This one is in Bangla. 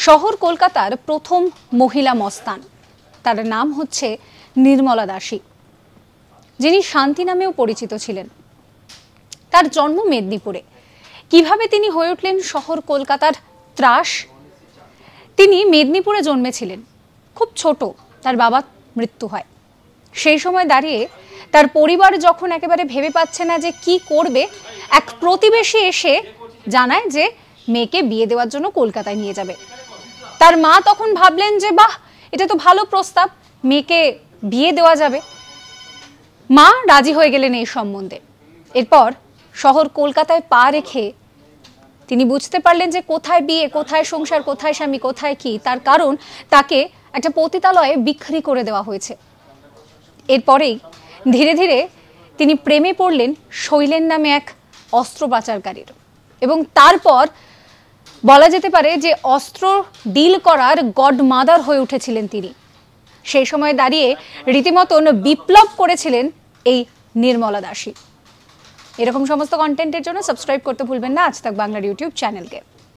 শহর কলকাতার প্রথম মহিলা মস্তান, তার নাম হচ্ছে নির্মলা দাসী, যিনি শান্তি নামেও পরিচিত ছিলেন। তার জন্ম মেদিনীপুরে। কিভাবে তিনি হয়ে উঠলেন শহর কলকাতার ত্রাস? তিনি মেদিনীপুরে জন্মেছিলেন, খুব ছোট তার বাবার মৃত্যু হয়। সেই সময় দাঁড়িয়ে তার পরিবার যখন একেবারে ভেবে পাচ্ছে না যে কি করবে, এক প্রতিবেশী এসে জানায় যে মেয়েকে বিয়ে দেওয়ার জন্য কলকাতায় নিয়ে যাবে। তার মা তখন ভাবলেন যে বাহ, এটা তো ভালো প্রস্তাব, মেয়েকে বিয়ে দেওয়া যাবে। মা রাজি হয়ে গেলেন এই সম্বন্ধে। এরপর শহর কলকাতায় পা রেখে তিনি বুঝতে পারলেন যে কোথায় বিয়ে, কোথায় সংসার, কোথায় স্বামী, কোথায় কি। তার কারণ তাকে একটা পতিতালয়ে বিক্রি করে দেওয়া হয়েছে। এরপরেই ধীরে ধীরে তিনি প্রেমে পড়লেন শৈলেন নামে এক অস্ত্র পাচারকারীর, এবং তারপর বলা যেতে পারে যে অস্ত্র ডিল করার গডমাদার হয়ে উঠেছিলেন তিনি। সেই সময় দাঁড়িয়ে রীতিমতন বিপ্লব করেছিলেন এই নির্মলা দাসী। এরকম সমস্ত কন্টেন্টের জন্য সাবস্ক্রাইব করতে ভুলবেন না আজ তাক বাংলার ইউটিউব চ্যানেলকে।